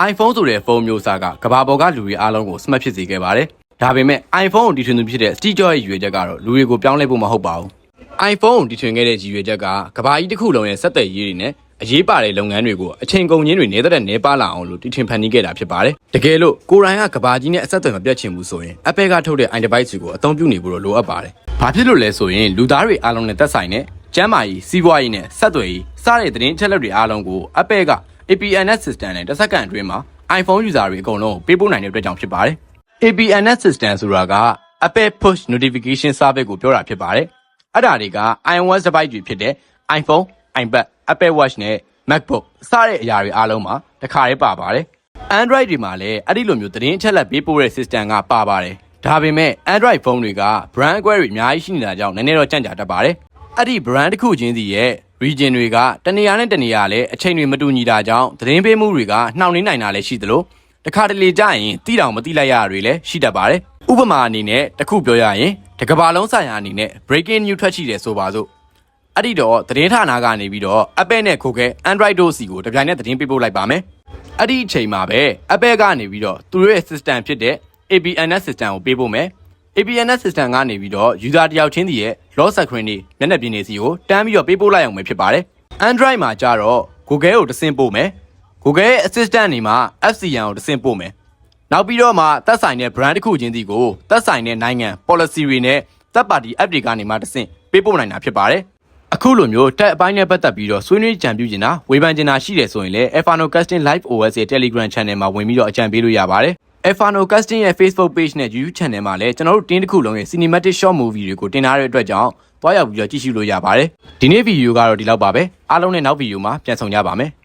iPhone ဆိုတဲ့ဖုန်းမျိုးစားကကဘာပေါ်ကလူတွေအားလုံးကိုစမတ်ဖြစ်စေခဲ့ပါတယ်။ဒါပေမဲ့ iPhone ကိုတီထွင်သူဖြစ်တဲ့ Steve Jobs ရဲ့ရည်ရွယ်ချက်ကတော့လူတွေကိုပြောင်းလဲဖို့မဟုတ်ပါဘူး။ iPhone ကိုတီထွင်ခဲ့တဲ့ရည်ရွယ်ချက်ကကဘာကြီးတစ်ခုလုံးရဲ့ဆက်သွယ်ရေးတွေနဲ့အရေးပါတဲ့လုပ်ငန်းတွေကိုအချိန်ကုန်ချင်းတွေနေတဲ့နေပါလာအောင်လို့တီထွင်ဖန်တီးခဲ့တာဖြစ်ပါတယ်။တကယ်လို့ကိုရိုင်းကကဘာကြီးနဲ့အဆက်အသွယ်မပြတ်ချင်ဘူးဆိုရင် Apple ကထုတ်တဲ့ iDevice တွေကိုအသုံးပြုနေဖို့လိုအပ်ပါတယ်။ဘာဖြစ်လို့လဲဆိုရင်လူသားတွေအားလုံးနဲ့သက်ဆိုင်တဲ့ကျန်းမာရေးစီးပွားရေးနဲ့ဆက်သွယ်ရေးစတဲ့သတင်းချက်လက်တွေအားလုံးကို Apple က APNS system နဲ့တစ်စက္ကန့်အတွင်းမှာ iPhone user တွေအကုန်လုံးပေးပို့နိုင်တဲ့အတွက်ကြောင့်ဖြစ်ပါတယ်။ APNS system ဆိုတာက Apple Push Notification Service ကိုပြောတာဖြစ်ပါတယ်။အဲ့ဒါတွေက iOS device တွေဖြစ်တဲ့ iPhone, iPad, Apple Watch နဲ့ MacBook စတဲ့အရာတွေအားလုံးမှာတစ်ခါတည်းပါပါတယ်။ Android တွေမှာလည်းအဲ့ဒီလိုမျိုးသတင်းချက်လက်ပေးပို့တဲ့ system ကပါပါတယ်။ဒါပေမဲ့ Android ဖုန်းတွေက brand အကွဲတွေအများကြီးရှိနေတာကြောင့်နည်းနည်းတော့ကြန့်ကြာတတ်ပါတယ်။အဲ့ဒီ brand တစ်ခုချင်းစီရဲ့ region တွေကတနေရာနဲ့တနေရာလည်းအချိန်တွေမတူညီတာကြောင့်သတင်းပေးမှုတွေကနှောင့်နှေးနိုင်တာလည်းရှိသလိုတခါတလေကြာရင်တိတောင်မတိလိုက်ရတာတွေလည်းရှိတတ်ပါတယ်။ဥပမာအနေနဲ့တစ်ခုပြောရရင်တကဘာလုံးဆိုင်ရာအနေနဲ့ breaking news ထွက်ရှိတယ်ဆိုပါစို့။အဲ့ဒီတော့သတင်းဌာနကနေပြီးတော့ Apple နဲ့ Google Android တို့စီကိုတပြိုင်နက်သတင်းပေးပို့လိုက်ပါမယ်။အဲ့ဒီအချိန်မှာပဲ Apple ကနေပြီးတော့သူတို့ရဲ့ system ဖြစ်တဲ့ APNS system ကိုပေးပို့မယ်။ APNS system ကနေပြီးတော့ user တယောက်ချင်းစီရဲ့ lock screen တွေမျက်နှာပြင်တွေစီကိုတန်းပြီးတော့ပေးပို့လိုက်အောင်ပဲဖြစ်ပါတယ်။ Android မှာကျတော့ Google ကိုတဆင့်ပို့မယ်။ Google ရဲ့ assistant တွေမှာ FCN ကိုတဆင့်ပို့မယ်။နောက်ပြီးတော့မှသက်ဆိုင်တဲ့ brand တစ်ခုချင်းစီကိုသက်ဆိုင်တဲ့နိုင်ငံ policy တွေနဲ့ third party app တွေကနေမှတဆင့်ပေးပို့နိုင်တာဖြစ်ပါတယ်။အခုလိုမျိုးတက်အပိုင်းနဲ့ပတ်သက်ပြီးတော့ဆွေးနွေးကြံပြချင်တာဝေဖန်ချင်တာရှိတယ်ဆိုရင်လည်း Alphano Casting Live OS ရဲ့ Telegram Channel မှာဝင်ပြီးတော့အကြံပေးလို့ရပါတယ်။ Alphano Casting ရဲ့ Facebook Page နဲ့ YouTube Channel မှာလည်းကျွန်တော်တို့တင်းတစ်ခုလုံးရဲ့ Cinematic Short Movie တွေကိုတင်ထားတဲ့အတွက်ကြောင့်တွားရောက်ပြီးတော့ကြည့်ရှုလို့ရပါတယ်။ဒီနေ့ဗီဒီယိုကတော့ဒီလောက်ပါပဲ။အားလုံးနဲ့နောက်ဗီဒီယိုမှာပြန်ဆောင်ကြပါမယ်။